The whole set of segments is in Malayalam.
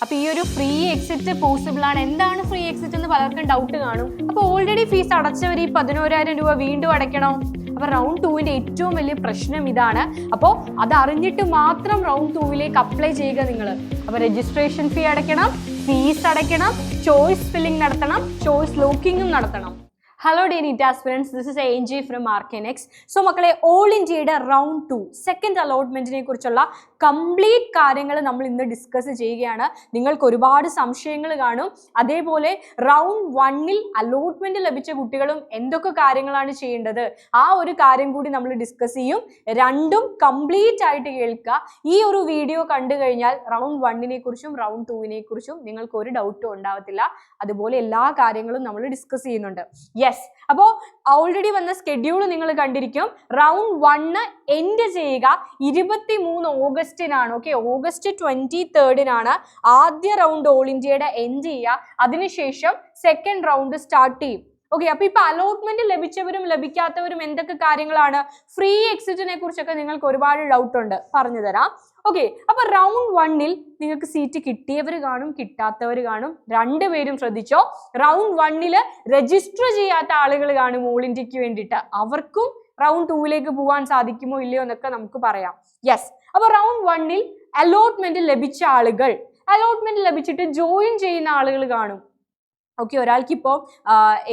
അപ്പോൾ ഈ ഒരു ഫ്രീ എക്സിറ്റ് പോസിബിൾ ആണ്. എന്താണ് ഫ്രീ എക്സിറ്റ് എന്ന് പലർക്കും ഡൗട്ട് കാണും. അപ്പോൾ ഓൾറെഡി ഫീസ് അടച്ചവർ ഈ 11,000 രൂപ വീണ്ടും അടയ്ക്കണോ? അപ്പോൾ റൗണ്ട് 2ന്റെ ഏറ്റവും വലിയ പ്രശ്നം ഇതാണ്. അപ്പോൾ അത് അറിഞ്ഞിട്ട് മാത്രം റൗണ്ട് 2ലേക്ക് അപ്ലൈ ചെയ്യുക നിങ്ങൾ. അപ്പോൾ രജിസ്ട്രേഷൻ ഫീ അടയ്ക്കണം, ഫീസ് അടയ്ക്കണം, ചോയ്സ് ഫില്ലിംഗ് നടത്തണം, ചോയ്സ് ലോക്കിങ്ങും നടത്തണം. Hello dear NEET aspirants, this is ANJ from ആർക്കെനെക്സ്. സോ മക്കളെ, ഓൾ ഇന്ത്യയുടെ റൗണ്ട് 2 സെക്കൻഡ് അലോട്ട്മെന്റിനെ കുറിച്ചുള്ള കംപ്ലീറ്റ് കാര്യങ്ങൾ നമ്മൾ ഇന്ന് ഡിസ്കസ് ചെയ്യുകയാണ്. നിങ്ങൾക്ക് ഒരുപാട് സംശയങ്ങൾ കാണും. അതേപോലെ റൗണ്ട് 1ൽ അലോട്ട്മെന്റ് ലഭിച്ച കുട്ടികളും എന്തൊക്കെ കാര്യങ്ങളാണ് ചെയ്യേണ്ടത്, ആ ഒരു കാര്യം കൂടി നമ്മൾ ഡിസ്കസ് ചെയ്യും. രണ്ടും കംപ്ലീറ്റ് ആയിട്ട് കേൾക്കുക. ഈ ഒരു വീഡിയോ കണ്ടു കഴിഞ്ഞാൽ റൗണ്ട് 1നെ കുറിച്ചും റൗണ്ട് 2നെ കുറിച്ചും നിങ്ങൾക്ക് ഒരു ഡൗട്ടും ഉണ്ടാവത്തില്ല. അതുപോലെ എല്ലാ കാര്യങ്ങളും നമ്മൾ ഡിസ്കസ് ചെയ്യുന്നുണ്ട്. അപ്പോൾ ഓൾറെഡി വന്ന സ്കെഡ്യൂൾ നിങ്ങൾ കണ്ടിരിക്കും. റൗണ്ട് 1 എൻഡ് ചെയ്യുക 23 ഓഗസ്റ്റിനാണ്. ഓക്കെ, ഓഗസ്റ്റ് 23 ആദ്യ റൗണ്ട് ഓൾ ഇന്ത്യയുടെ എൻഡ് ചെയ്യുക. അതിനുശേഷം സെക്കൻഡ് റൗണ്ട് സ്റ്റാർട്ട് ചെയ്യും. ഓക്കെ, അപ്പൊ ഇപ്പൊ അലോട്ട്മെന്റ് ലഭിച്ചവരും ലഭിക്കാത്തവരും എന്തൊക്കെ കാര്യങ്ങളാണ്, ഫ്രീ എക്സിറ്റിനെ കുറിച്ചൊക്കെ നിങ്ങൾക്ക് ഒരുപാട് ഡൗട്ട് ഉണ്ട്, പറഞ്ഞു തരാം. ഓക്കെ, അപ്പൊ റൗണ്ട് 1ൽ നിങ്ങൾക്ക് സീറ്റ് കിട്ടിയവർ കാണും, കിട്ടാത്തവർ കാണും. രണ്ടുപേരും ശ്രദ്ധിച്ചോ. റൗണ്ട് 1ൽ രജിസ്റ്റർ ചെയ്യാത്ത ആളുകൾ കാണും ഓൾ ഇന്ത്യക്ക് വേണ്ടിയിട്ട്. അവർക്കും റൗണ്ട് 2ലേക്ക് പോകാൻ സാധിക്കുമോ ഇല്ലയോ എന്നൊക്കെ നമുക്ക് പറയാം. അപ്പൊ റൗണ്ട് 1ൽ അലോട്ട്മെന്റ് ലഭിച്ച ആളുകൾ, അലോട്ട്മെന്റ് ലഭിച്ചിട്ട് ജോയിൻ ചെയ്യുന്ന ആളുകൾ കാണും. ഓക്കെ, ഒരാൾക്കിപ്പോൾ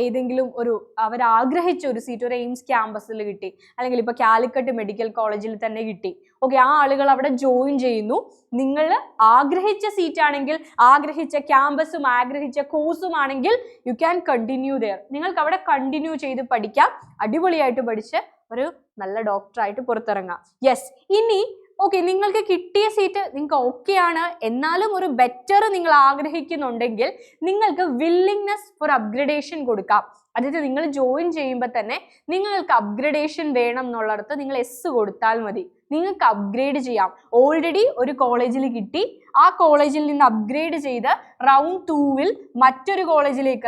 ഏതെങ്കിലും ഒരു അവർ ആഗ്രഹിച്ച ഒരു സീറ്റ് ഒരു എയിംസ് ക്യാമ്പസിൽ കിട്ടി, അല്ലെങ്കിൽ ഇപ്പോൾ കാലിക്കറ്റ് മെഡിക്കൽ കോളേജിൽ തന്നെ കിട്ടി. ഓക്കെ, ആ ആളുകൾ അവിടെ ജോയിൻ ചെയ്യുന്നു. നിങ്ങൾ ആഗ്രഹിച്ച സീറ്റ് ആണെങ്കിൽ, ആഗ്രഹിച്ച ക്യാമ്പസും ആഗ്രഹിച്ച കോഴ്സും ആണെങ്കിൽ യു ക്യാൻ കണ്ടിന്യൂ ദെയർ. നിങ്ങൾക്ക് അവിടെ കണ്ടിന്യൂ ചെയ്ത് പഠിക്കാം. അടിപൊളിയായിട്ട് പഠിച്ച് ഒരു നല്ല ഡോക്ടറായിട്ട് പുറത്തിറങ്ങാം. ഇനി ഓക്കെ, നിങ്ങൾക്ക് കിട്ടിയ സീറ്റ് നിങ്ങൾക്ക് ഓക്കെ ആണ്, എന്നാലും ഒരു ബെറ്റർ നിങ്ങൾ ആഗ്രഹിക്കുന്നുണ്ടെങ്കിൽ നിങ്ങൾക്ക് വില്ലിങ്നെസ് ഫോർ അപ്ഗ്രഡേഷൻ കൊടുക്കാം. അതായത് നിങ്ങൾ ജോയിൻ ചെയ്യുമ്പോൾ തന്നെ നിങ്ങൾക്ക് അപ്ഗ്രഡേഷൻ വേണം എന്നുള്ളിടത്ത് നിങ്ങൾ എസ് കൊടുത്താൽ മതി. നിങ്ങൾക്ക് അപ്ഗ്രേഡ് ചെയ്യാം. ഓൾറെഡി ഒരു കോളേജിൽ കിട്ടി, ആ കോളേജിൽ നിന്ന് അപ്ഗ്രേഡ് ചെയ്ത് റൗണ്ട് 2ൽ മറ്റൊരു കോളേജിലേക്ക്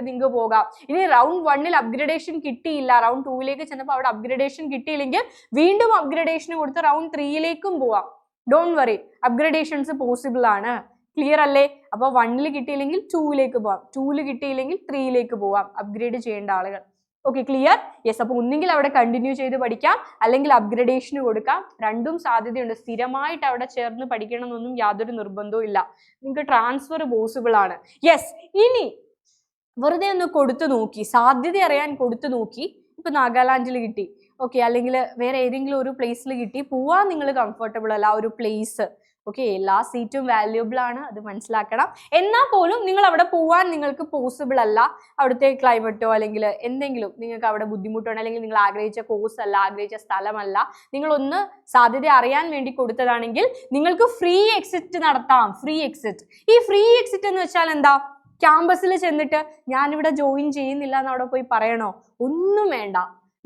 നിങ്ങൾക്ക് പോകാം. ഇനി റൗണ്ട് 1ൽ അപ്ഗ്രഡേഷൻ കിട്ടിയില്ല, റൗണ്ട് 2ലേക്ക് ചെന്നപ്പോൾ അവിടെ അപ്ഗ്രഡേഷൻ കിട്ടിയില്ലെങ്കിൽ വീണ്ടും അപ്ഗ്രഡേഷൻ കൊടുത്ത് റൗണ്ട് 3ലേക്കും പോവാം. ഡോണ്ട് വറി, അപ്ഗ്രഡേഷൻസ് പോസിബിൾ ആണ്. ക്ലിയർ അല്ലേ? അപ്പോൾ 1ൽ കിട്ടിയില്ലെങ്കിൽ 2ലേക്ക് പോവാം, 2ൽ കിട്ടിയില്ലെങ്കിൽ 3ലേക്ക് പോവാം അപ്ഗ്രേഡ് ചെയ്യേണ്ട ആളുകൾ. Okay, clear? അപ്പോൾ ഒന്നുകിൽ അവിടെ കണ്ടിന്യൂ ചെയ്ത് പഠിക്കാം, അല്ലെങ്കിൽ അപ്ഗ്രഡേഷന് കൊടുക്കാം. രണ്ടും സാധ്യതയുണ്ട്. സ്ഥിരമായിട്ട് അവിടെ ചേർന്ന് പഠിക്കണം എന്നൊന്നും യാതൊരു നിർബന്ധവും ഇല്ല. നിങ്ങൾക്ക് ട്രാൻസ്ഫർ പോസിബിൾ ആണ്. ഇനി വെറുതെ ഒന്ന് കൊടുത്തു നോക്കി, സാധ്യത അറിയാൻ കൊടുത്തു നോക്കി. ഇപ്പൊ നാഗാലാൻഡിൽ കിട്ടി, ഓക്കെ, അല്ലെങ്കിൽ വേറെ ഏതെങ്കിലും ഒരു പ്ലേസിൽ കിട്ടി, പോവാൻ നിങ്ങൾ കംഫർട്ടബിൾ അല്ല ആ ഒരു പ്ലേസ്. ഓക്കെ, എല്ലാ സീറ്റും വാല്യൂബിൾ ആണ്, അത് മനസ്സിലാക്കണം. എന്നാൽ പോലും നിങ്ങൾ അവിടെ പോവാൻ നിങ്ങൾക്ക് പോസിബിൾ അല്ല, അവിടുത്തെ ക്ലൈമറ്റോ അല്ലെങ്കിൽ എന്തെങ്കിലും നിങ്ങൾക്ക് അവിടെ ബുദ്ധിമുട്ടുണ്ട്, അല്ലെങ്കിൽ നിങ്ങൾ ആഗ്രഹിച്ച കോഴ്സ് അല്ല, ആഗ്രഹിച്ച സ്ഥലമല്ല, നിങ്ങളൊന്ന് സാധ്യത അറിയാൻ വേണ്ടി കൊടുത്തതാണെങ്കിൽ നിങ്ങൾക്ക് ഫ്രീ എക്സിറ്റ് നടത്താം. ഫ്രീ എക്സിറ്റ്, ഈ ഫ്രീ എക്സിറ്റ് എന്ന് വെച്ചാൽ എന്താ? ക്യാമ്പസിൽ ചെന്നിട്ട് ഞാനിവിടെ ജോയിൻ ചെയ്യുന്നില്ല എന്ന് അവിടെ പോയി പറയണോ? ഒന്നും വേണ്ട.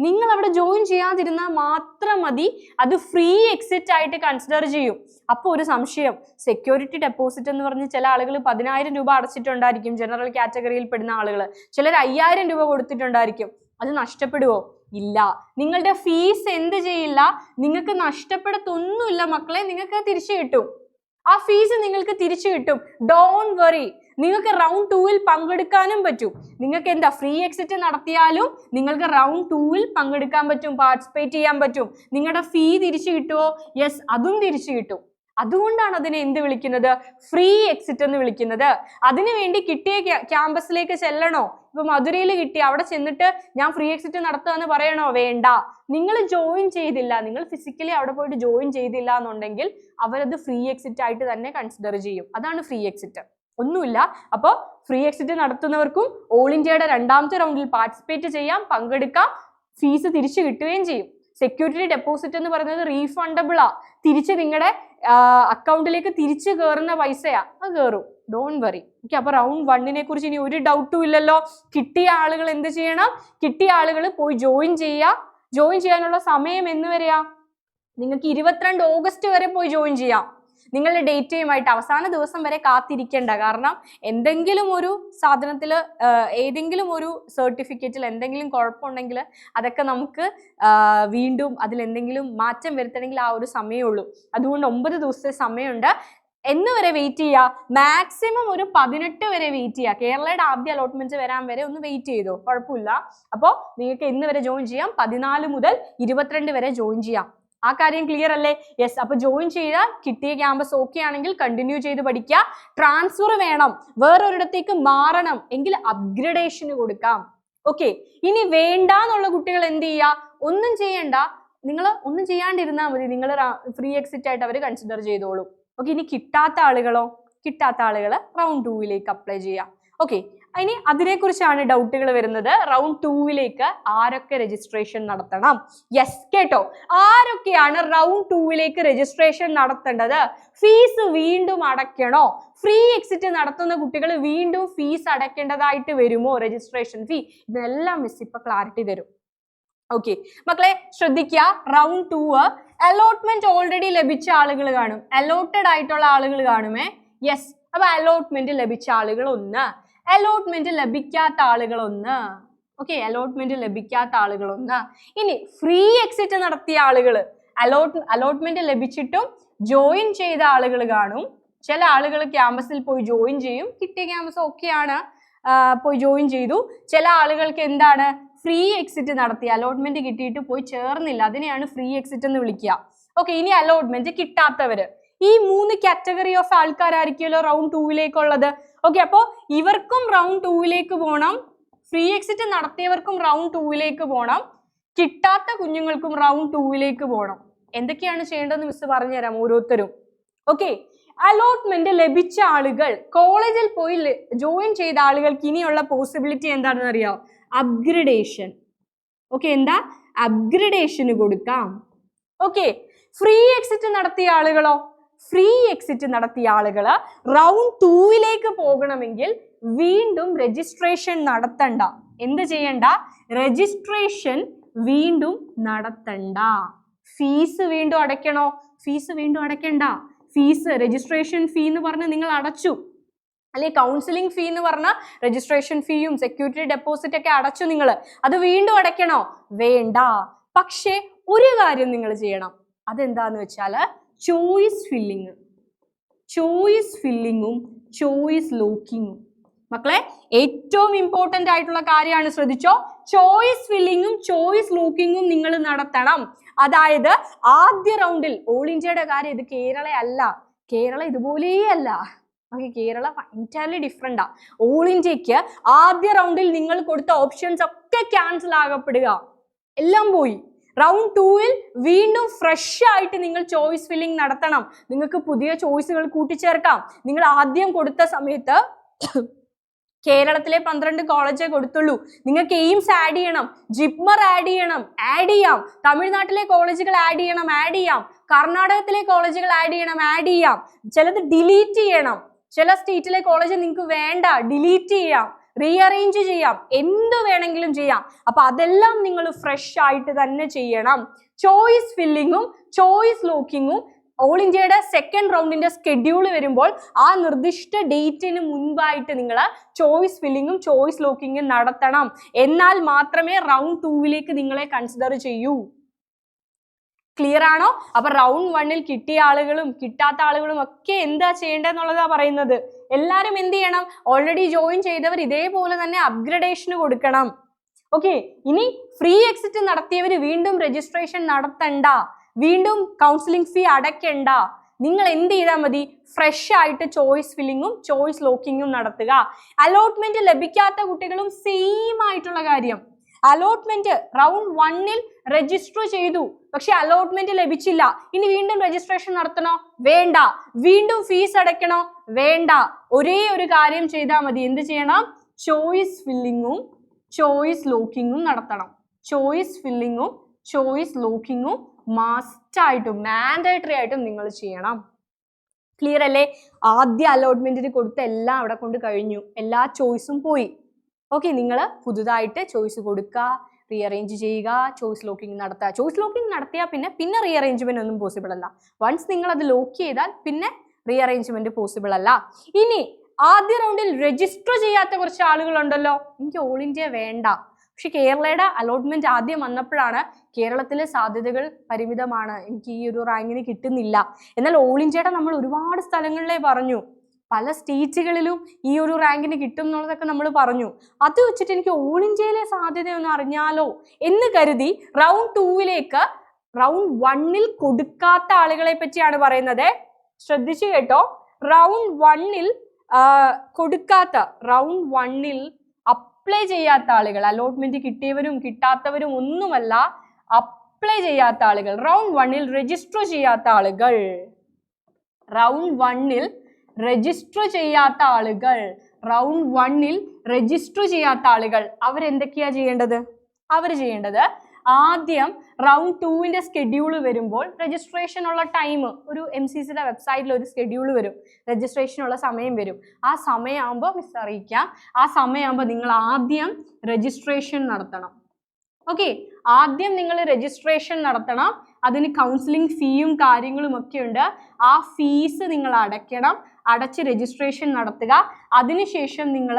നിങ്ങൾ അവിടെ ജോയിൻ ചെയ്യാതിരുന്നാൽ മാത്രം മതി, അത് ഫ്രീ എക്സിറ്റ് ആയിട്ട് കൺസിഡർ ചെയ്യും. അപ്പോൾ ഒരു സംശയം, സെക്യൂരിറ്റി ഡെപ്പോസിറ്റ് എന്ന് പറഞ്ഞ് ചില ആളുകൾ 10,000 രൂപ അടച്ചിട്ടുണ്ടായിരിക്കും, ജനറൽ കാറ്റഗറിയിൽ പെടുന്ന ആളുകൾ. ചിലർ 5,000 രൂപ കൊടുത്തിട്ടുണ്ടായിരിക്കും. അത് നഷ്ടപ്പെടുവോ? ഇല്ല. നിങ്ങളുടെ ഫീസ് എന്ത് ചെയ്യില്ല, നിങ്ങൾക്ക് നഷ്ടപ്പെടത്തൊന്നുമില്ല മക്കളെ, നിങ്ങൾക്ക് തിരിച്ചു കിട്ടും. ആ ഫീസ് നിങ്ങൾക്ക് തിരിച്ചു കിട്ടും. Don't worry. നിങ്ങൾക്ക് റൗണ്ട് 2ൽ പങ്കെടുക്കാനും പറ്റും. നിങ്ങൾക്ക് എന്താ, ഫ്രീ എക്സിറ്റ് നടത്തിയാലും നിങ്ങൾക്ക് റൗണ്ട് 2ൽ പങ്കെടുക്കാൻ പറ്റും, പാർട്ടിസിപ്പേറ്റ് ചെയ്യാൻ പറ്റും. നിങ്ങളുടെ ഫീ തിരിച്ചു കിട്ടുമോ? അതും തിരിച്ചു കിട്ടും. അതുകൊണ്ടാണ് അതിനെ എന്ത് വിളിക്കുന്നത്? ഫ്രീ എക്സിറ്റ് എന്ന് വിളിക്കുന്നത്. അതിനുവേണ്ടി കിട്ടിയ ക്യാമ്പസിലേക്ക് ചെല്ലണോ? ഇപ്പൊ മധുരയിൽ കിട്ടി, അവിടെ ചെന്നിട്ട് ഞാൻ ഫ്രീ എക്സിറ്റ് നടത്തുകയെന്ന് പറയണോ? വേണ്ട. നിങ്ങൾ ജോയിൻ ചെയ്തില്ല, നിങ്ങൾ ഫിസിക്കലി അവിടെ പോയിട്ട് ജോയിൻ ചെയ്തില്ല എന്നുണ്ടെങ്കിൽ അവരത് ഫ്രീ എക്സിറ്റ് ആയിട്ട് തന്നെ കൺസിഡർ ചെയ്യും. അതാണ് ഫ്രീ എക്സിറ്റ്. ഒന്നുമില്ല. അപ്പോൾ ഫ്രീ എക്സിറ്റ് നടത്തുന്നവർക്കും ഓൾ ഇന്ത്യയുടെ 2ാമത്തെ റൗണ്ടിൽ പാർട്ടിസിപ്പേറ്റ് ചെയ്യാം, പങ്കെടുക്കാം, ഫീസ് തിരിച്ചു കിട്ടുകയും ചെയ്യും. സെക്യൂരിറ്റി ഡെപ്പോസിറ്റ് എന്ന് പറയുന്നത് റീഫണ്ടബിൾ ആ, തിരിച്ച് നിങ്ങളുടെ അക്കൗണ്ടിലേക്ക് തിരിച്ചു കയറുന്ന പൈസയാ, അത് കയറും. Don't worry. ഓക്കെ, അപ്പൊ റൗണ്ട് 1നെ കുറിച്ച് ഇനി ഒരു ഡൗട്ടും ഇല്ലല്ലോ. കിട്ടിയ ആളുകൾ എന്ത് ചെയ്യണം? കിട്ടിയ ആളുകൾ പോയി ജോയിൻ ചെയ്യുക. ജോയിൻ ചെയ്യാനുള്ള സമയം എന്ന് വരെയാ? നിങ്ങൾക്ക് 22 ഓഗസ്റ്റ് വരെ പോയി ജോയിൻ ചെയ്യാം. നിങ്ങളുടെ ഡേറ്റയുമായിട്ട് അവസാന ദിവസം വരെ കാത്തിരിക്കേണ്ട. കാരണം എന്തെങ്കിലും ഒരു സാധനത്തിൽ, ഏതെങ്കിലും ഒരു സർട്ടിഫിക്കറ്റിൽ എന്തെങ്കിലും കുഴപ്പമുണ്ടെങ്കിൽ അതൊക്കെ നമുക്ക് വീണ്ടും അതിൽ എന്തെങ്കിലും മാറ്റം വരുത്തണമെങ്കിൽ ആ ഒരു സമയമുള്ളൂ. അതുകൊണ്ട് 9 ദിവസത്തെ സമയമുണ്ട്. എന്ന് വരെ വെയിറ്റ് ചെയ്യുക? മാക്സിമം ഒരു 18 വരെ വെയിറ്റ് ചെയ്യുക. കേരളയുടെ ആദ്യ അലോട്ട്മെന്റ് വരാൻ വരെ ഒന്ന് വെയിറ്റ് ചെയ്തോ, കുഴപ്പമില്ല. അപ്പോൾ നിങ്ങൾക്ക് എന്ന് വരെ ജോയിൻ ചെയ്യാം? 14 മുതൽ 22 വരെ ജോയിൻ ചെയ്യാം. ആ കാര്യം ക്ലിയർ അല്ലേ? യെസ്. അപ്പൊ ജോയിൻ ചെയ്താൽ കിട്ടിയ ക്യാമ്പസ് ഓക്കെ ആണെങ്കിൽ കണ്ടിന്യൂ ചെയ്ത് പഠിക്കുക. ട്രാൻസ്ഫർ വേണം, വേറൊരിടത്തേക്ക് മാറണം എങ്കിൽ അപ്ഗ്രഡേഷന് കൊടുക്കാം. ഓക്കെ. ഇനി വേണ്ടാന്നുള്ള കുട്ടികൾ എന്ത് ചെയ്യുക? ഒന്നും ചെയ്യണ്ട, നിങ്ങൾ ഒന്നും ചെയ്യാണ്ടിരുന്നാൽ മതി. നിങ്ങൾ ഫ്രീ എക്സിറ്റ് ആയിട്ട് അവർ കൺസിഡർ ചെയ്തോളൂ. ഓക്കെ. ഇനി കിട്ടാത്ത ആളുകളോ? കിട്ടാത്ത ആളുകൾ റൗണ്ട് 2ലേക്ക് അപ്ലൈ ചെയ്യാം. ഓക്കെ. ഇനി അതിനെക്കുറിച്ചാണ് ഡൗട്ടുകൾ വരുന്നത്. റൗണ്ട് 2ലേക്ക് ആരൊക്കെ രജിസ്ട്രേഷൻ നടത്തണം? യെസ്, കേട്ടോ. ആരൊക്കെയാണ് റൗണ്ട് 2ലേക്ക് രജിസ്ട്രേഷൻ നടത്തേണ്ടത്? ഫീസ് വീണ്ടും അടയ്ക്കണോ? ഫ്രീ എക്സിറ്റ് നടത്തുന്ന കുട്ടികൾ വീണ്ടും ഫീസ് അടയ്ക്കേണ്ടതായിട്ട് വരുമോ? രജിസ്ട്രേഷൻ ഫീ, ഇതെല്ലാം മിസ് ഇപ്പൊ ക്ലാരിറ്റി തരും. ഓക്കെ മക്കളെ ശ്രദ്ധിക്കുക. റൗണ്ട് 2 അലോട്ട്മെന്റ് ഓൾറെഡി ലഭിച്ച ആളുകൾ കാണും, അലോട്ടഡ് ആയിട്ടുള്ള ആളുകൾ കാണുമേ. യെസ്. അപ്പൊ അലോട്ട്മെന്റ് ലഭിച്ച ആളുകൾ 1, അലോട്ട്മെന്റ് ലഭിക്കാത്ത ആളുകൾ 1. ഓക്കെ, അലോട്ട്മെന്റ് ലഭിക്കാത്ത ആളുകൾ 1. ഇനി ഫ്രീ എക്സിറ്റ് നടത്തിയ ആളുകൾ, അലോട്ട്മെന്റ് ലഭിച്ചിട്ടും ജോയിൻ ചെയ്ത ആളുകൾ കാണും. ചില ആളുകൾ ക്യാമ്പസിൽ പോയി ജോയിൻ ചെയ്യും, കിട്ടിയ ക്യാമ്പസ് ഓക്കെയാണ്, പോയി ജോയിൻ ചെയ്തു. ചില ആളുകൾക്ക് എന്താണ്, ഫ്രീ എക്സിറ്റ് നടത്തി, അലോട്ട്മെന്റ് കിട്ടിയിട്ട് പോയി ചേർന്നില്ല, അതിനെയാണ് ഫ്രീ എക്സിറ്റ് എന്ന് വിളിക്കുക. ഓക്കെ. ഇനി അലോട്ട്മെന്റ് കിട്ടാത്തവര്, ഈ 3 കാറ്റഗറി ഓഫ് ആൾക്കാരായിരിക്കുമല്ലോ റൗണ്ട് 2ലേക്കുള്ളത്. ഓക്കെ. അപ്പോൾ ഇവർക്കും റൗണ്ട് 2ലേക്ക് പോകണം, ഫ്രീ എക്സിറ്റ് നടത്തിയവർക്കും റൗണ്ട് 2ലേക്ക് പോകണം, കിട്ടാത്ത കുഞ്ഞുങ്ങൾക്കും റൗണ്ട് 2ലേക്ക് പോകണം. എന്തൊക്കെയാണ് ചെയ്യേണ്ടതെന്ന് മിസ് പറഞ്ഞുതരാം ഓരോരുത്തരും. ഓക്കെ. അലോട്ട്മെന്റ് ലഭിച്ച ആളുകൾ, കോളേജിൽ പോയി ജോയിൻ ചെയ്ത ആളുകൾക്ക് ഇനിയുള്ള പോസിബിലിറ്റി എന്താണെന്ന് അറിയാം? അപ്ഗ്രഡേഷൻ. ഓക്കെ, എന്താ? അപ്ഗ്രഡേഷന് കൊടുക്കാം. ഓക്കെ. ഫ്രീ എക്സിറ്റ് നടത്തിയ ആളുകളോ? ഫ്രീ എക്സിറ്റ് നടത്തിയ ആളുകള് റൗണ്ട് 2ലേക്ക് പോകണമെങ്കിൽ വീണ്ടും രജിസ്ട്രേഷൻ നടത്തണ്ട. എന്ത് ചെയ്യണ്ട? രജിസ്ട്രേഷൻ വീണ്ടും നടത്തണ്ട. ഫീസ് വീണ്ടും അടയ്ക്കണോ? ഫീസ് വീണ്ടും അടയ്ക്കണ്ട. ഫീസ്, രജിസ്ട്രേഷൻ ഫീ എന്ന് പറഞ്ഞ് നിങ്ങൾ അടച്ചു, അല്ലെ കൗൺസിലിംഗ് ഫീ എന്ന് പറഞ്ഞ രജിസ്ട്രേഷൻ ഫീയും സെക്യൂരിറ്റി ഡെപ്പോസിറ്റ് ഒക്കെ അടച്ചു, നിങ്ങൾ അത് വീണ്ടും അടയ്ക്കണോ? വേണ്ട. പക്ഷേ ഒരു കാര്യം നിങ്ങൾ ചെയ്യണം. അതെന്താന്ന് വെച്ചാല് ചോയ്സ് ഫില്ലിങ്, ചോയ്സ് ഫില്ലിങ്ങും ചോയ്സ് ലോക്കിങ്ങും. മക്കളെ ഏറ്റവും ഇമ്പോർട്ടന്റ് ആയിട്ടുള്ള കാര്യമാണ്, ശ്രദ്ധിച്ചോ. ചോയ്സ് ഫില്ലിങ്ങും ചോയ്സ് ലോക്കിങ്ങും നിങ്ങൾ നടത്തണം. അതായത് ആദ്യ റൗണ്ടിൽ, ഓൾ ഇന്ത്യയുടെ കാര്യം, ഇത് കേരള അല്ല, കേരള ഇതുപോലെയല്ല. ഓക്കെ, കേരള എൻറ്റയർലി ഡിഫറെന്റാ. ഓൾ ഇന്ത്യക്ക് ആദ്യ റൗണ്ടിൽ നിങ്ങൾ കൊടുത്ത ഓപ്ഷൻസ് ഒക്കെ ക്യാൻസൽ ആകപ്പെടുക, എല്ലാം പോയി. റൗണ്ട് 2ൽ വീണ്ടും ഫ്രഷ് ആയിട്ട് നിങ്ങൾ ചോയ്സ് ഫില്ലിംഗ് നടത്തണം. നിങ്ങൾക്ക് പുതിയ ചോയ്സുകൾ കൂട്ടിച്ചേർക്കാം. നിങ്ങൾ ആദ്യം കൊടുത്ത സമയത്ത് കേരളത്തിലെ 12 കോളേജേ കൊടുത്തുള്ളൂ. നിങ്ങൾക്ക് എയിംസ് ആഡ് ചെയ്യണം, ജിപ്മർ ആഡ് ചെയ്യാം, തമിഴ്നാട്ടിലെ കോളേജുകൾ ആഡ് ചെയ്യാം, കർണാടകത്തിലെ കോളേജുകൾ ആഡ് ചെയ്യാം. ചിലത് ഡിലീറ്റ് ചെയ്യണം. ചില സ്റ്റേറ്റിലെ കോളേജ് നിങ്ങൾക്ക് വേണ്ട, ഡിലീറ്റ് ചെയ്യാം, റീഅറേഞ്ച് ചെയ്യാം, എന്ത് വേണമെങ്കിലും ചെയ്യാം. അപ്പൊ അതെല്ലാം നിങ്ങൾ ഫ്രഷ് ആയിട്ട് തന്നെ ചെയ്യണം. ചോയ്സ് ഫില്ലിങ്ങും ചോയ്സ് ലോക്കിങ്ങും ഓൾ ഇന്ത്യയുടെ സെക്കൻഡ് റൗണ്ടിന്റെ സ്കെഡ്യൂൾ വരുമ്പോൾ ആ നിർദ്ദിഷ്ട ഡേറ്റിന് മുൻപായിട്ട് നിങ്ങൾ ചോയ്സ് ഫില്ലിങ്ങും ചോയ്സ് ലോക്കിങ്ങും നടത്തണം. എന്നാൽ മാത്രമേ റൗണ്ട് 2ലേക്ക് നിങ്ങളെ കൺസിഡർ ചെയ്യൂ. ക്ലിയർ ആണോ? അപ്പൊ റൗണ്ട് 1ൽ കിട്ടിയ ആളുകളും കിട്ടാത്ത ആളുകളും ഒക്കെ എന്താ ചെയ്യേണ്ടതെന്നുള്ളതാ പറയുന്നത്. എല്ലാരും എന്ത് ചെയ്യണം? ഓൾറെഡി ജോയിൻ ചെയ്തവർ ഇതേപോലെ തന്നെ അപ്ഗ്രഡേഷന് കൊടുക്കണം. ഓക്കെ. ഇനി ഫ്രീ എക്സിറ്റ് നടത്തിയവർ വീണ്ടും രജിസ്ട്രേഷൻ നടത്തണ്ട, വീണ്ടും കൗൺസിലിംഗ് ഫീ അടയ്ക്കണ്ട. നിങ്ങൾ എന്ത് ചെയ്താൽ മതി? ഫ്രഷ് ആയിട്ട് ചോയ്സ് ഫില്ലിങ്ങും ചോയ്സ് ലോക്കിങ്ങും നടത്തുക. അലോട്ട്മെന്റ് ലഭിക്കാത്ത കുട്ടികളും സെയിം ആയിട്ടുള്ള കാര്യം. അലോട്ട്മെന്റ് റൗണ്ട് 1ൽ രജിസ്റ്റർ ചെയ്തു, പക്ഷെ അലോട്ട്മെന്റ് ലഭിച്ചില്ല. ഇനി വീണ്ടും രജിസ്ട്രേഷൻ നടത്തണോ? വേണ്ട. വീണ്ടും ഫീസ് അടയ്ക്കണോ? വേണ്ട. ഒരേ ഒരു കാര്യം ചെയ്താൽ മതി. എന്ത് ചെയ്യണം? ചോയ്സ് ഫില്ലിങ്ങും ചോയ്സ് ലോക്കിങ്ങും നടത്തണം. ചോയ്സ് ഫില്ലിങ്ങും ചോയ്സ് ലോക്കിങ്ങും മസ്റ്റ് ആയിട്ടും മാൻഡേറ്ററി ആയിട്ടും നിങ്ങൾ ചെയ്യണം. ക്ലിയർ അല്ലേ? ആദ്യ അലോട്ട്മെന്റിന് കൊടുത്ത എല്ലാം അവിടെ കൊണ്ട് കഴിഞ്ഞു, എല്ലാ ചോയ്സും പോയി. ഓക്കെ, നിങ്ങൾ പുതുതായിട്ട് ചോയ്സ് കൊടുക്കുക, റീഅറേഞ്ച് ചെയ്യുക, ചോയ്സ് ലോക്കിംഗ് നടത്തുക. ചോയ്സ് ലോക്കിംഗ് നടത്തിയാൽ പിന്നെ റീഅറേഞ്ച്മെന്റ് ഒന്നും പോസിബിൾ അല്ല. വൺസ് നിങ്ങൾ അത് ലോക്ക് ചെയ്താൽ പിന്നെ റീഅറേഞ്ച്മെന്റ് പോസിബിൾ അല്ല. ഇനി ആദ്യ റൗണ്ടിൽ രജിസ്റ്റർ ചെയ്യാത്ത കുറച്ച് ആളുകളുണ്ടല്ലോ, എനിക്ക് ഓൾ ഇന്ത്യ വേണ്ട, പക്ഷെ കേരളയുടെ അലോട്ട്മെന്റ് ആദ്യം വന്നപ്പോഴാണ് കേരളത്തിലെ സാധ്യതകൾ പരിമിതമാണ്, എനിക്ക് ഈ ഒരു റാങ്കിന് കിട്ടുന്നില്ല. എന്നാൽ ഓൾ ഇന്ത്യയുടെ നമ്മൾ ഒരുപാട് സ്ഥലങ്ങളിലേ പറഞ്ഞു, പല സ്റ്റേറ്റുകളിലും ഈ ഒരു റാങ്കിന് കിട്ടും എന്നുള്ളതൊക്കെ നമ്മൾ പറഞ്ഞു. അത് വെച്ചിട്ട് എനിക്ക് ഓൾ ഇന്ത്യയിലെ സാധ്യതയൊന്ന് അറിഞ്ഞാലോ എന്ന് കരുതി റൗണ്ട് 2 റൗണ്ട് 1 കൊടുക്കാത്ത ആളുകളെ പറ്റിയാണ് പറയുന്നത്. ശ്രദ്ധിച്ചു കേട്ടോ. റൗണ്ട് 1 കൊടുക്കാത്ത, റൗണ്ട് 1 അപ്ലൈ ചെയ്യാത്ത ആളുകൾ, അലോട്ട്മെന്റ് കിട്ടിയവരും കിട്ടാത്തവരും ഒന്നുമല്ല, അപ്ലൈ ചെയ്യാത്ത ആളുകൾ, റൗണ്ട് 1 രജിസ്റ്റർ ചെയ്യാത്ത ആളുകൾ, റൗണ്ട് 1 രജിസ്റ്റർ ചെയ്യാത്ത ആളുകൾ, റൗണ്ട് 1 രജിസ്റ്റർ ചെയ്യാത്ത ആളുകൾ അവരെന്തൊക്കെയാ ചെയ്യേണ്ടത്? അവർ ചെയ്യേണ്ടത് ആദ്യം റൗണ്ട് 2 സ്കെഡ്യൂൾ വരുമ്പോൾ രജിസ്ട്രേഷൻ ഉള്ള ടൈം, ഒരു MCCയുടെ വെബ്സൈറ്റിൽ ഒരു സ്കെഡ്യൂൾ വരും, രജിസ്ട്രേഷൻ ഉള്ള സമയം വരും. ആ സമയമാകുമ്പോൾ മിസ് അറിയിക്കാം. ആ സമയമാകുമ്പോൾ നിങ്ങൾ ആദ്യം രജിസ്ട്രേഷൻ നടത്തണം. ഓക്കെ, ആദ്യം നിങ്ങൾ രജിസ്ട്രേഷൻ നടത്തണം. അതിന് കൗൺസിലിംഗ് ഫീയും കാര്യങ്ങളും ഒക്കെ ഉണ്ട്. ആ ഫീസ് നിങ്ങൾ അടയ്ക്കണം. അടച്ച് രജിസ്ട്രേഷൻ നടത്തുക. അതിനുശേഷം നിങ്ങൾ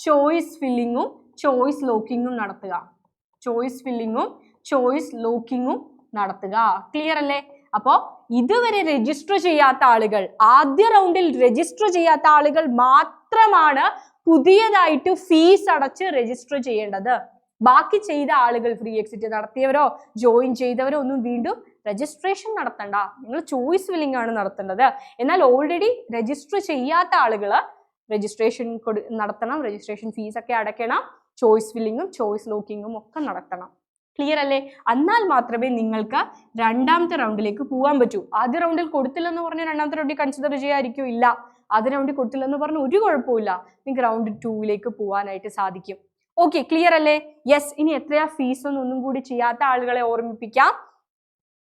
ചോയ്സ് ഫില്ലിങ്ങും ചോയ്സ് ലോക്കിങ്ങും നടത്തുക. ചോയ്സ് ഫില്ലിങ്ങും ചോയ്സ് ലോക്കിങ്ങും നടത്തുക. ക്ലിയർ അല്ലേ? അപ്പോൾ ഇതുവരെ രജിസ്റ്റർ ചെയ്യാത്ത ആളുകൾ, ആദ്യ റൗണ്ടിൽ രജിസ്റ്റർ ചെയ്യാത്ത ആളുകൾ മാത്രമാണ് പുതിയതായിട്ട് ഫീസ് അടച്ച് രജിസ്റ്റർ ചെയ്യേണ്ടത്. ബാക്കി ചെയ്ത ആളുകൾ, ഫ്രീ എക്സിറ്റ് നടത്തിയവരോ ജോയിൻ ചെയ്തവരോ ഒന്നും വീണ്ടും രജിസ്ട്രേഷൻ നടത്തണ്ട. നിങ്ങൾ ചോയ്സ് ഫില്ലിംഗ് ആണ് നടത്തേണ്ടത്. എന്നാൽ ഓൾറെഡി രജിസ്റ്റർ ചെയ്യാത്ത ആളുകൾ രജിസ്ട്രേഷൻ നടത്തണം, രജിസ്ട്രേഷൻ ഫീസ് ഒക്കെ അടയ്ക്കണം, ചോയ്സ് ഫില്ലിങ്ങും ചോയ്സ് ലോക്കിങ്ങും ഒക്കെ നടത്തണം. ക്ലിയർ അല്ലേ? എന്നാൽ മാത്രമേ നിങ്ങൾക്ക് രണ്ടാമത്തെ റൗണ്ടിലേക്ക് പോകാൻ പറ്റൂ. ആദ്യ റൗണ്ടിൽ കൊടുത്തില്ലെന്ന് പറഞ്ഞ് രണ്ടാമത്തെ റൗണ്ടിൽ കൺസിഡർ ചെയ്യാതിരിക്കും? ഇല്ല. ആദ്യ റൗണ്ടിൽ കൊടുത്തില്ലെന്ന് പറഞ്ഞ് ഒരു കുഴപ്പമില്ല, നിങ്ങൾക്ക് റൗണ്ട് 2 പോകാനായിട്ട് സാധിക്കും. ഓക്കെ, ക്ലിയർ അല്ലേ? യെസ്. ഇനി എത്രയാ ഫീസ് ഒന്നും കൂടി ചെയ്യാത്ത ആളുകളെ ഓർമ്മിപ്പിക്കാം.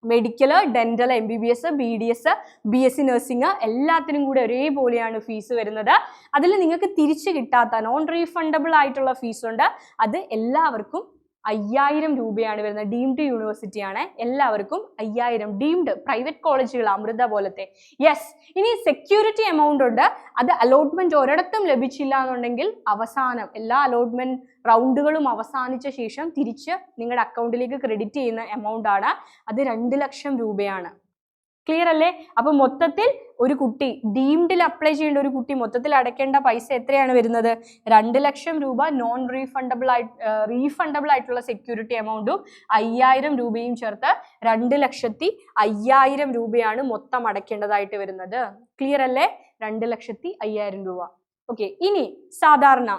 Medical, dental, MBBS, BDS, BSc nursing എല്ലാത്തിനും കൂടെ ഒരേപോലെയാണ് ഫീസ് വരുന്നത്. അതിൽ നിങ്ങൾക്ക് തിരിച്ചു കിട്ടാത്ത നോൺ റീഫണ്ടബിൾ ആയിട്ടുള്ള ഫീസ് ഉണ്ട്. അത് എല്ലാവർക്കും 5000 രൂപയാണ് വരുന്നത്. ഡീംഡ് യൂണിവേഴ്സിറ്റി ആണ്, എല്ലാവർക്കും 5000. ഡീംഡ് പ്രൈവറ്റ് കോളേജുകൾ, അമൃത പോലത്തെ. യെസ്. ഇനി സെക്യൂരിറ്റി എമൗണ്ട് ഉണ്ട്. അത് അലോട്ട്മെന്റ് ഒരിടത്തും ലഭിച്ചില്ല എന്നുണ്ടെങ്കിൽ അവസാനം എല്ലാ അലോട്ട്മെന്റ് റൗണ്ടുകളും അവസാനിച്ച ശേഷം തിരിച്ച് നിങ്ങളുടെ അക്കൗണ്ടിലേക്ക് ക്രെഡിറ്റ് ചെയ്യുന്ന എമൗണ്ട് ആണ്. അത് 2 ലക്ഷം രൂപയാണ്. ക്ലിയർ അല്ലേ? അപ്പൊ മൊത്തത്തിൽ ഒരു കുട്ടി ഡീംഡിൽ അപ്ലൈ ചെയ്യേണ്ട ഒരു കുട്ടി മൊത്തത്തിൽ അടയ്ക്കേണ്ട പൈസ എത്രയാണ് വരുന്നത്? 2 ലക്ഷം രൂപ നോൺ റീഫണ്ടബിൾ ആയിട്ടുള്ള സെക്യൂരിറ്റി എമൗണ്ടും 5000 രൂപയും ചേർത്ത് 2,05,000 രൂപയാണ് മൊത്തം അടയ്ക്കേണ്ടതായിട്ട് വരുന്നത്. ക്ലിയർ അല്ലേ? 2,05,000 രൂപ. ഓക്കെ. ഇനി സാധാരണ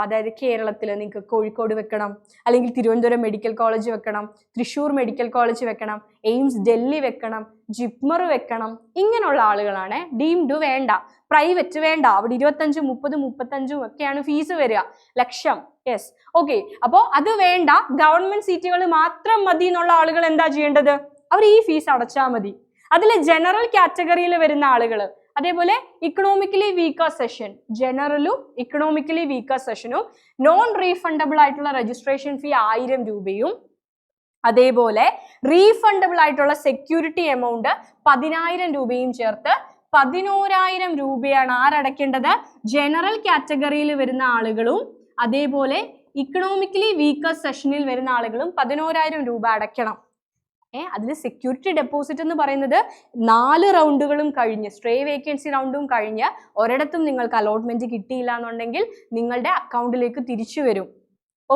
അതായത് കേരളത്തിൽ നിങ്ങൾക്ക് കോഴിക്കോട് വെക്കണം, അല്ലെങ്കിൽ തിരുവനന്തപുരം മെഡിക്കൽ കോളേജ് വെക്കണം, തൃശ്ശൂർ മെഡിക്കൽ കോളേജ് വെക്കണം, എയിംസ് ഡൽഹി വെക്കണം, ജിപ്മർ വെക്കണം, ഇങ്ങനെയുള്ള ആളുകളാണ്. ഡീംഡ് വേണ്ട, പ്രൈവറ്റ് വേണ്ട. അവിടെ 25, 30, 35 ഒക്കെയാണ് ഫീസ് വരിക, ലക്ഷം. യെസ്. ഓക്കെ. അപ്പോൾ അത് വേണ്ട, ഗവൺമെന്റ് സീറ്റുകൾ മാത്രം മതി എന്നുള്ള ആളുകൾ എന്താ ചെയ്യേണ്ടത്? അവർ ഈ ഫീസ് അടച്ചാൽ മതി. അതിൽ ജനറൽ കാറ്റഗറിയിൽ വരുന്ന ആളുകൾ, അതേപോലെ ഇക്കണോമിക്കലി വീക്കർ സെഷൻ, ജനറലും ഇക്കണോമിക്കലി വീക്കർ സെഷനും നോൺ റീഫണ്ടബിൾ ആയിട്ടുള്ള രജിസ്ട്രേഷൻ ഫീ 1000 രൂപയും, അതേപോലെ റീഫണ്ടബിൾ ആയിട്ടുള്ള സെക്യൂരിറ്റി എമൗണ്ട് 10000 രൂപയും ചേർത്ത് 11000 രൂപയാണ് ആരടയ്ക്കേണ്ടത്? ജനറൽ കാറ്റഗറിയിൽ വരുന്ന ആളുകളും അതേപോലെ ഇക്കണോമിക്കലി വീക്കർ സെഷനിൽ വരുന്ന ആളുകളും 11000 രൂപ അടയ്ക്കണം. അതിൽ സെക്യൂരിറ്റി ഡെപ്പോസിറ്റ് എന്ന് പറയുന്നത് 4 റൗണ്ടുകളും കഴിഞ്ഞ്, സ്ട്രേ വേക്കൻസി റൗണ്ടും കഴിഞ്ഞ് ഒരിടത്തും നിങ്ങൾക്ക് അലോട്ട്മെന്റ് കിട്ടിയില്ല എന്നുണ്ടെങ്കിൽ നിങ്ങളുടെ അക്കൗണ്ടിലേക്ക് തിരിച്ചു വരും.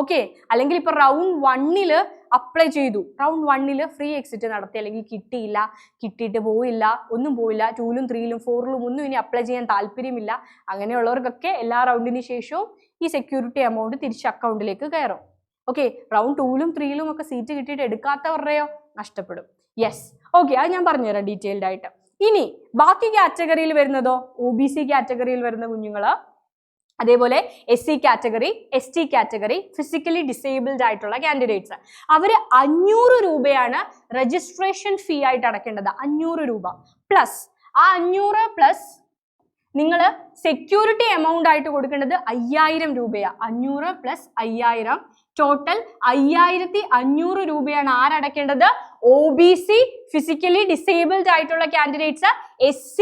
ഓക്കെ. അല്ലെങ്കിൽ ഇപ്പൊ റൗണ്ട് 1 അപ്ലൈ ചെയ്തു, റൗണ്ട് 1 ഫ്രീ എക്സിറ്റ് നടത്തി, അല്ലെങ്കിൽ കിട്ടിയില്ല, കിട്ടിയിട്ട് പോയില്ല, ഒന്നും പോയില്ല, 2ലും 3ലും 4ലും ഒന്നും ഇനി അപ്ലൈ ചെയ്യാൻ താല്പര്യമില്ല, അങ്ങനെയുള്ളവർക്കൊക്കെ എല്ലാ റൗണ്ടിന് ശേഷവും ഈ സെക്യൂരിറ്റി എമൗണ്ട് തിരിച്ച് അക്കൗണ്ടിലേക്ക് കയറും. ഓക്കെ. റൗണ്ട് 2ലും 3ലും ഒക്കെ സീറ്റ് കിട്ടിയിട്ട് എടുക്കാത്തവരുടെയോ നഷ്ടപ്പെടും. യെസ്. ഓക്കെ, അത് ഞാൻ പറഞ്ഞുതരാം ഡീറ്റെയിൽഡ് ആയിട്ട്. ഇനി ബാക്കി കാറ്റഗറിയിൽ വരുന്നതോ, OBC കാറ്റഗറിയിൽ വരുന്ന കുഞ്ഞുങ്ങള്, അതേപോലെ SC category, ST category, physically disabled ആയിട്ടുള്ള കാൻഡിഡേറ്റ്സ്, അവര് 500 രൂപയാണ് രജിസ്ട്രേഷൻ ഫീ ആയിട്ട് അടയ്ക്കേണ്ടത്. 500 രൂപ പ്ലസ് ആ 500 പ്ലസ് നിങ്ങൾ സെക്യൂരിറ്റി എമൗണ്ട് ആയിട്ട് കൊടുക്കേണ്ടത് 5000 രൂപയാണ്. 500 പ്ലസ് 5000, ടോട്ടൽ 5500 രൂപയാണ് ആരടയ്ക്കേണ്ടത്? OBC, ഫിസിക്കലി ഡിസേബിൾഡ് ആയിട്ടുള്ള candidates, SC,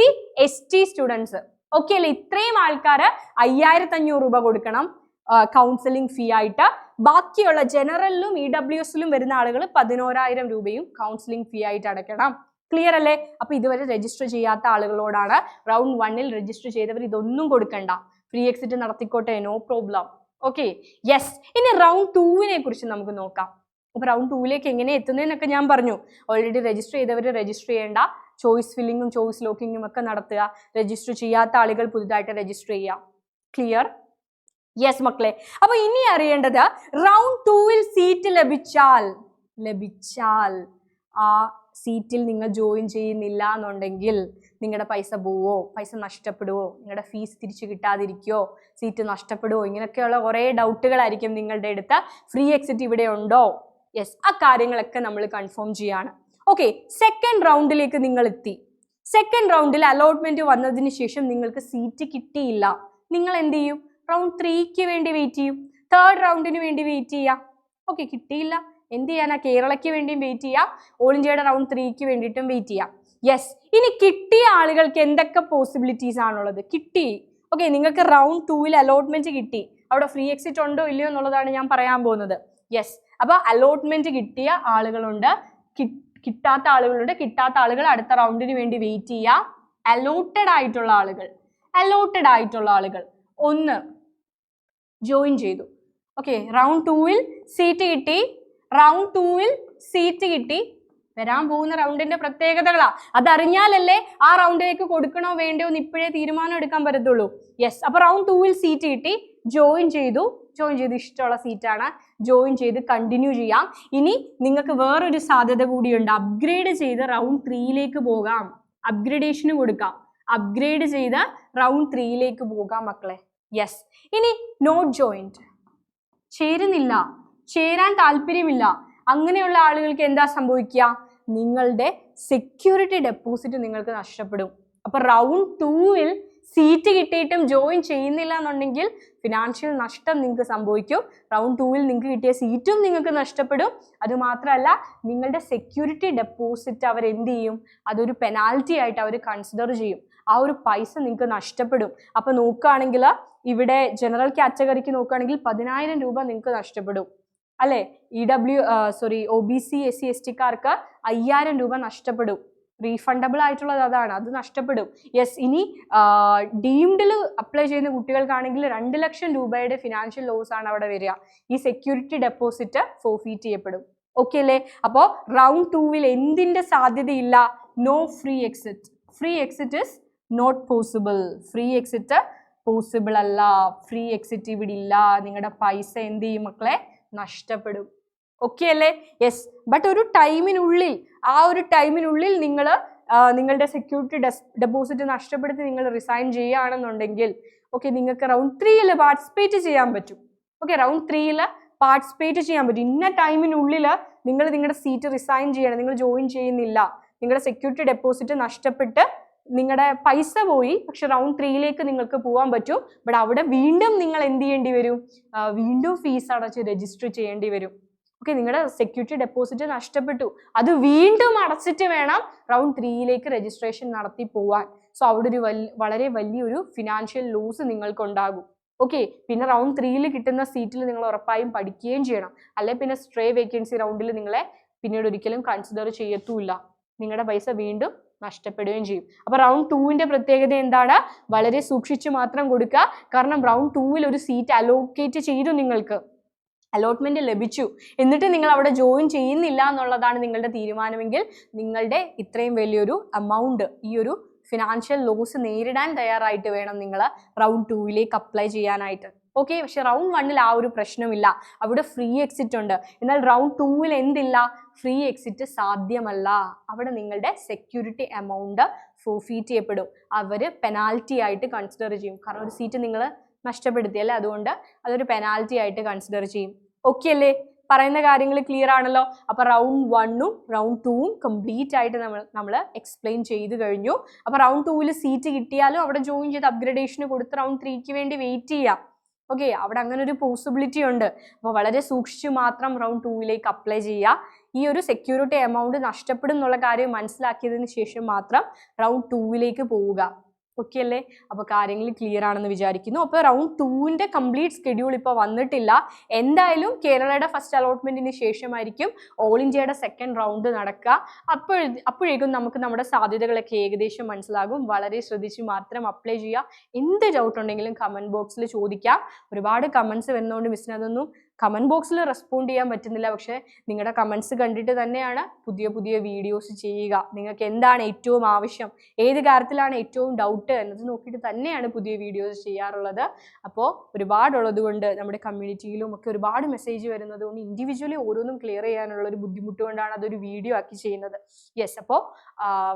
ST students. Okay അല്ലേ? ഇത്രയും ആൾക്കാർ 5500 രൂപ കൊടുക്കണം. കൗൺസിലിംഗ് ഫീ ആയിട്ട്. ബാക്കിയുള്ള ജനറലിലും EWSലും വരുന്ന ആളുകൾ 11,000 രൂപയും കൗൺസിലിംഗ് ഫീ ആയിട്ട് അടയ്ക്കണം. ക്ലിയർ അല്ലേ? അപ്പൊ ഇതുവരെ രജിസ്റ്റർ ചെയ്യാത്ത ആളുകളോടാണ് റൗണ്ട് 1ൽ രജിസ്റ്റർ ചെയ്തവർ ഇതൊന്നും കൊടുക്കണ്ട, ഫ്രീ എക്സിറ്റ് നടത്തിക്കോട്ടെ, നോ പ്രോബ്ലം. Okay, yes. ഇനി റൗണ്ട് 2വിനെ കുറിച്ച് നമുക്ക് നോക്കാം. അപ്പൊ റൗണ്ട് 2ലേക്ക് എങ്ങനെ എത്തുന്നതെന്നൊക്കെ ഞാൻ പറഞ്ഞു. ഓൾറെഡി രജിസ്റ്റർ ചെയ്തവർ രജിസ്റ്റർ ചെയ്യേണ്ട, ചോയ്സ് ഫില്ലിങ്ങും ചോയ്സ് ലോക്കിങ്ങും ഒക്കെ നടത്തുക. രജിസ്റ്റർ ചെയ്യാത്ത ആളുകൾ പുതുതായിട്ട് രജിസ്റ്റർ ചെയ്യാം. ക്ലിയർ? യെസ് മക്കളെ. അപ്പൊ ഇനി അറിയേണ്ടത് റൗണ്ട് 2ൽ സീറ്റ് ലഭിച്ചാൽ ആ സീറ്റിൽ നിങ്ങൾ ജോയിൻ ചെയ്യുന്നില്ല എന്നുണ്ടെങ്കിൽ നിങ്ങളുടെ പൈസ പോവോ, പൈസ നഷ്ടപ്പെടുവോ, നിങ്ങളുടെ ഫീസ് തിരിച്ചു കിട്ടാതിരിക്കുവോ, സീറ്റ് നഷ്ടപ്പെടുവോ, ഇങ്ങനെയൊക്കെയുള്ള കുറേ ഡൗട്ടുകളായിരിക്കും നിങ്ങളുടെ അടുത്ത്. ഫ്രീ എക്സിറ്റ് ഇവിടെ ഉണ്ടോ? യെസ്, ആ കാര്യങ്ങളൊക്കെ നമ്മൾ കൺഫേം ചെയ്യാണ്. ഓക്കെ, സെക്കൻഡ് റൗണ്ടിലേക്ക് നിങ്ങൾ എത്തി. സെക്കൻഡ് റൗണ്ടിൽ അലോട്ട്മെന്റ് വന്നതിന് ശേഷം നിങ്ങൾക്ക് സീറ്റ് കിട്ടിയില്ല. നിങ്ങൾ എന്ത് ചെയ്യും? റൗണ്ട് 3ക്ക് വേണ്ടി വെയിറ്റ് ചെയ്യും, തേർഡ് റൗണ്ടിന് വേണ്ടി വെയിറ്റ് ചെയ്യാം. ഓക്കെ, കിട്ടിയില്ല എന്ത് ചെയ്യാനാ? കേരളയ്ക്ക് വേണ്ടിയും വെയിറ്റ് ചെയ്യാം, ഓൾ ഇന്ത്യയുടെ റൗണ്ട് 3ക്ക് വേണ്ടിയിട്ടും വെയിറ്റ് ചെയ്യാം. യെസ്, ഇനി കിട്ടിയ ആളുകൾക്ക് എന്തൊക്കെ പോസിബിലിറ്റീസ് ആണുള്ളത്? കിട്ടി, ഓക്കെ, നിങ്ങൾക്ക് റൗണ്ട് 2ൽ അലോട്ട്മെന്റ് കിട്ടി. അവിടെ ഫ്രീ എക്സിറ്റ് ഉണ്ടോ ഇല്ലയോ എന്നുള്ളതാണ് ഞാൻ പറയാൻ പോകുന്നത്. യെസ്, അപ്പൊ അലോട്ട്മെന്റ് കിട്ടിയ ആളുകളുണ്ട്, കിട്ടാത്ത ആളുകളുണ്ട്. കിട്ടാത്ത ആളുകൾ അടുത്ത റൗണ്ടിന് വേണ്ടി വെയിറ്റ് ചെയ്യുക. അലോട്ടഡ് ആയിട്ടുള്ള ആളുകൾ ഒന്ന് ജോയിൻ ചെയ്തു. ഓക്കെ, റൗണ്ട് 2ൽ സീറ്റ് കിട്ടി. വരാൻ പോകുന്ന റൗണ്ടിന്റെ പ്രത്യേകതകളാ, അതറിഞ്ഞാലല്ലേ ആ റൗണ്ടിലേക്ക് കൊടുക്കണോ വേണ്ടയോ എന്ന് ഇപ്പോഴേ തീരുമാനം എടുക്കാൻ പറ്റത്തുള്ളൂ. യെസ്, അപ്പൊ റൗണ്ട് 2ൽ സീറ്റ് കിട്ടി, ജോയിൻ ചെയ്തു. ഇഷ്ടമുള്ള സീറ്റാണ്, ജോയിൻ ചെയ്ത് കണ്ടിന്യൂ ചെയ്യാം. ഇനി നിങ്ങൾക്ക് വേറൊരു സാധ്യത കൂടിയുണ്ട്, അപ്ഗ്രേഡ് ചെയ്ത് റൗണ്ട് 3ലേക്ക് പോകാം. അപ്ഗ്രേഡേഷന് കൊടുക്കാം, അപ്ഗ്രേഡ് ചെയ്ത് റൗണ്ട് 3ലേക്ക് പോകാം മക്കളെ. യെസ്, ഇനി നോട്ട് ജോയിൻഡ്, ചേരാൻ താല്പര്യമില്ല, അങ്ങനെയുള്ള ആളുകൾക്ക് എന്താ സംഭവിക്കുക? നിങ്ങളുടെ സെക്യൂരിറ്റി ഡെപ്പോസിറ്റ് നിങ്ങൾക്ക് നഷ്ടപ്പെടും. അപ്പൊ റൗണ്ട് 2ൽ സീറ്റ് കിട്ടിയിട്ടും ജോയിൻ ചെയ്യുന്നില്ല എന്നുണ്ടെങ്കിൽ ഫിനാൻഷ്യൽ നഷ്ടം നിങ്ങൾക്ക് സംഭവിക്കും. റൗണ്ട് 2ൽ നിങ്ങൾക്ക് കിട്ടിയ സീറ്റും നിങ്ങൾക്ക് നഷ്ടപ്പെടും. അതുമാത്രമല്ല നിങ്ങളുടെ സെക്യൂരിറ്റി ഡെപ്പോസിറ്റ് അവർ എന്ത് ചെയ്യും? അതൊരു പെനാൽറ്റി ആയിട്ട് അവർ കൺസിഡർ ചെയ്യും. ആ ഒരു പൈസ നിങ്ങൾക്ക് നഷ്ടപ്പെടും. അപ്പൊ നോക്കുകയാണെങ്കിൽ ഇവിടെ ജനറൽ കാറ്റഗറിക്ക് നോക്കുകയാണെങ്കിൽ 10,000 രൂപ നിങ്ങൾക്ക് നഷ്ടപ്പെടും അല്ലെ. OBC SC STക്കാർക്ക് 5,000 രൂപ നഷ്ടപ്പെടും. റീഫണ്ടബിൾ ആയിട്ടുള്ളത് അതാണ്, അത് നഷ്ടപ്പെടും. യെസ്, ഇനി ഡീംഡിൽ അപ്ലൈ ചെയ്യുന്ന കുട്ടികൾക്കാണെങ്കിൽ 2 ലക്ഷം രൂപയുടെ ഫിനാൻഷ്യൽ ലോസ് ആണ് അവിടെ വരിക. ഈ സെക്യൂരിറ്റി ഡെപ്പോസിറ്റ് ഫോർഫീറ്റ് ചെയ്യപ്പെടും. ഓക്കെ അല്ലേ? അപ്പോൾ റൗണ്ട് 2ൽ എന്തിന്റെ സാധ്യതയില്ല? No free exit. Free exit is not possible. Free exit possible അല്ല. ഫ്രീ എക്സിറ്റ് ഇവിടെ ഇല്ല. നിങ്ങളുടെ പൈസ എന്ത് ചെയ്യും മക്കളെ? നഷ്ടപ്പെടും. ഓക്കെ അല്ലേ? യെസ്, ബട്ട് ഒരു ടൈമിനുള്ളിൽ, ആ ഒരു ടൈമിനുള്ളിൽ നിങ്ങൾ നിങ്ങളുടെ സെക്യൂരിറ്റി ഡെപ്പോസിറ്റ് നഷ്ടപ്പെടുത്തി നിങ്ങൾ റിസൈൻ ചെയ്യുകയാണെന്നുണ്ടെങ്കിൽ ഓക്കെ, നിങ്ങൾക്ക് റൗണ്ട് 3ൽ പാർട്ടിസിപ്പേറ്റ് ചെയ്യാൻ പറ്റും. ഓക്കെ, റൗണ്ട് 3ൽ പാർട്ടിസിപ്പേറ്റ് ചെയ്യാൻ പറ്റും. ഇന്ന ടൈമിനുള്ളിൽ നിങ്ങൾ നിങ്ങളുടെ സീറ്റ് റിസൈൻ ചെയ്യണം, നിങ്ങൾ ജോയിൻ ചെയ്യുന്നില്ല, നിങ്ങളുടെ സെക്യൂരിറ്റി ഡെപ്പോസിറ്റ് നഷ്ടപ്പെട്ട് നിങ്ങളുടെ പൈസ പോയി, പക്ഷെ റൗണ്ട് 3ലേക്ക് നിങ്ങൾക്ക് പോകാൻ പറ്റും. ബട്ട് അവിടെ വീണ്ടും നിങ്ങൾ എന്ത് ചെയ്യേണ്ടി വരും? വീണ്ടും ഫീസ് അടച്ച് രജിസ്റ്റർ ചെയ്യേണ്ടി വരും. ഓക്കെ, നിങ്ങളുടെ സെക്യൂരിറ്റി ഡെപ്പോസിറ്റ് നഷ്ടപ്പെട്ടു, അത് വീണ്ടും അടച്ചിട്ട് വേണം റൗണ്ട് 3ലേക്ക് രജിസ്ട്രേഷൻ നടത്തി പോവാൻ. സോ അവിടെ ഒരു വളരെ വലിയൊരു ഫിനാൻഷ്യൽ ലോസ് നിങ്ങൾക്ക് ഉണ്ടാകും. ഓക്കെ, പിന്നെ റൗണ്ട് 3ൽ കിട്ടുന്ന സീറ്റിൽ നിങ്ങൾ ഉറപ്പായും പഠിക്കുകയും ചെയ്യണം. അല്ലെ പിന്നെ സ്ട്രേ വേക്കൻസി റൗണ്ടിൽ നിങ്ങളെ പിന്നീട് ഒരിക്കലും കൺസിഡർ ചെയ്യത്തുമില്ല. നിങ്ങളുടെ പൈസ വീണ്ടും നഷ്ടപ്പെടുകയും ചെയ്യും. അപ്പൊ റൗണ്ട് 2ന്റെ പ്രത്യേകത എന്താണ്? വളരെ സൂക്ഷിച്ച് മാത്രം കൊടുക്കുക. കാരണം റൗണ്ട് 2ൽ ഒരു സീറ്റ് അലോക്കേറ്റ് ചെയ്തു, നിങ്ങൾക്ക് അലോട്ട്മെന്റ് ലഭിച്ചു, എന്നിട്ട് നിങ്ങൾ അവിടെ ജോയിൻ ചെയ്യുന്നില്ല എന്നുള്ളതാണ് നിങ്ങളുടെ തീരുമാനമെങ്കിൽ നിങ്ങളുടെ ഇത്രയും വലിയൊരു എമൗണ്ട്, ഈ ഒരു ഫിനാൻഷ്യൽ ലോസ് നേരിടാൻ തയ്യാറായിട്ട് വേണം നിങ്ങൾ റൗണ്ട് 2ലേക്ക് അപ്ലൈ ചെയ്യാനായിട്ട്. ഓക്കെ, പക്ഷെ റൗണ്ട് 1ൽ ആ ഒരു പ്രശ്നമില്ല, അവിടെ ഫ്രീ എക്സിറ്റ് ഉണ്ട്. എന്നാൽ റൗണ്ട് 2ൽ എന്തില്ല? ഫ്രീ എക്സിറ്റ് സാധ്യമല്ല. അവിടെ നിങ്ങളുടെ സെക്യൂരിറ്റി എമൗണ്ട് ഫോർഫീറ്റ് ചെയ്യപ്പെടും. അവർ പെനാൽറ്റി ആയിട്ട് കൺസിഡർ ചെയ്യും. കാരണം ഒരു സീറ്റ് നിങ്ങൾ നഷ്ടപ്പെടുത്തി അല്ലേ, അതുകൊണ്ട് അതൊരു പെനാൽറ്റി ആയിട്ട് കൺസിഡർ ചെയ്യും. ഓക്കെ അല്ലേ? പറയുന്ന കാര്യങ്ങൾ ക്ലിയർ ആണല്ലോ. അപ്പൊ റൗണ്ട് 1ഉം റൗണ്ട് 2ഉം കംപ്ലീറ്റ് ആയിട്ട് നമ്മൾ എക്സ്പ്ലെയിൻ ചെയ്ത് കഴിഞ്ഞു. അപ്പൊ റൗണ്ട് 2ൽ സീറ്റ് കിട്ടിയാലും അവിടെ ജോയിൻ ചെയ്ത് അപ്ഗ്രഡേഷന് കൊടുത്ത് റൗണ്ട് 3ക്ക് വേണ്ടി വെയിറ്റ് ചെയ്യാം. ഓക്കെ, അവിടെ അങ്ങനെ ഒരു പോസിബിലിറ്റി ഉണ്ട്. അപ്പോൾ വളരെ സൂക്ഷിച്ച് മാത്രം റൗണ്ട് 2ലേക്ക് അപ്ലൈ ചെയ്യുക. ഈ ഒരു സെക്യൂരിറ്റി എമൗണ്ട് നഷ്ടപ്പെടും എന്നുള്ള കാര്യം മനസ്സിലാക്കിയതിന് ശേഷം മാത്രം റൗണ്ട് 2ലേക്ക് പോവുക. ഓക്കെ അല്ലേ? അപ്പോൾ കാര്യങ്ങൾ ക്ലിയർ ആണെന്ന് വിചാരിക്കുന്നു. അപ്പോൾ റൗണ്ട് 2ന്റെ കംപ്ലീറ്റ് സ്കെഡ്യൂൾ ഇപ്പോൾ വന്നിട്ടില്ല. എന്തായാലും കേരളയുടെ ഫസ്റ്റ് അലോട്ട്മെന്റിന് ശേഷമായിരിക്കും ഓൾ ഇന്ത്യയുടെ സെക്കൻഡ് റൗണ്ട് നടക്കുക. അപ്പോഴേക്കും നമുക്ക് നമ്മുടെ സാധ്യതകളൊക്കെ ഏകദേശം മനസ്സിലാകും. വളരെ ശ്രദ്ധിച്ച് മാത്രം അപ്ലൈ ചെയ്യുക. എന്ത് ഡൗട്ട് ഉണ്ടെങ്കിലും കമന്റ് ബോക്സിൽ ചോദിക്കാം. ഒരുപാട് കമന്റ്സ് വരുന്നതുകൊണ്ട് മിസ്സിന് അതൊന്നും കമന്റ് ബോക്സിൽ റെസ്പോണ്ട് ചെയ്യാൻ പറ്റുന്നില്ല. പക്ഷേ നിങ്ങളുടെ കമന്റ്സ് കണ്ടിട്ട് തന്നെയാണ് പുതിയ പുതിയ വീഡിയോസ് ചെയ്യുക. നിങ്ങൾക്ക് എന്താണ് ഏറ്റവും ആവശ്യം, ഏത് കാര്യത്തിലാണ് ഏറ്റവും ഡൗട്ട് എന്നത് നോക്കിയിട്ട് തന്നെയാണ് പുതിയ വീഡിയോസ് ചെയ്യാറുള്ളത്. അപ്പോൾ ഒരുപാടുള്ളത് കൊണ്ട് നമ്മുടെ കമ്മ്യൂണിറ്റിയിലും ഒക്കെ ഒരുപാട് മെസ്സേജ് വരുന്നത് കൊണ്ട് ഇൻഡിവിജ്വലി ഓരോന്നും ക്ലിയർ ചെയ്യാനുള്ള ഒരു ബുദ്ധിമുട്ട് കൊണ്ടാണ് അതൊരു വീഡിയോ ആക്കി ചെയ്യുന്നത്. യെസ്, അപ്പോൾ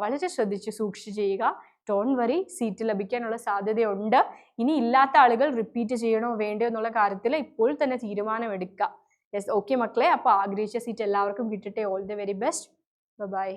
വളരെ ശ്രദ്ധിച്ച് സൂക്ഷിച്ച് ചെയ്യുക. ഡോൺ വറി, സീറ്റ് ലഭിക്കാനുള്ള സാധ്യതയുണ്ട്. ഇനി ഇല്ലാത്ത ആളുകൾ റിപ്പീറ്റ് ചെയ്യണോ വേണ്ടോ എന്നുള്ള കാര്യത്തിൽ ഇപ്പോൾ തന്നെ തീരുമാനമെടുക്കുക. യെസ്, ഓക്കെ മക്കളെ, അപ്പോൾ ആഗ്രഹിച്ച സീറ്റ് എല്ലാവർക്കും കിട്ടട്ടെ. All the very best. By.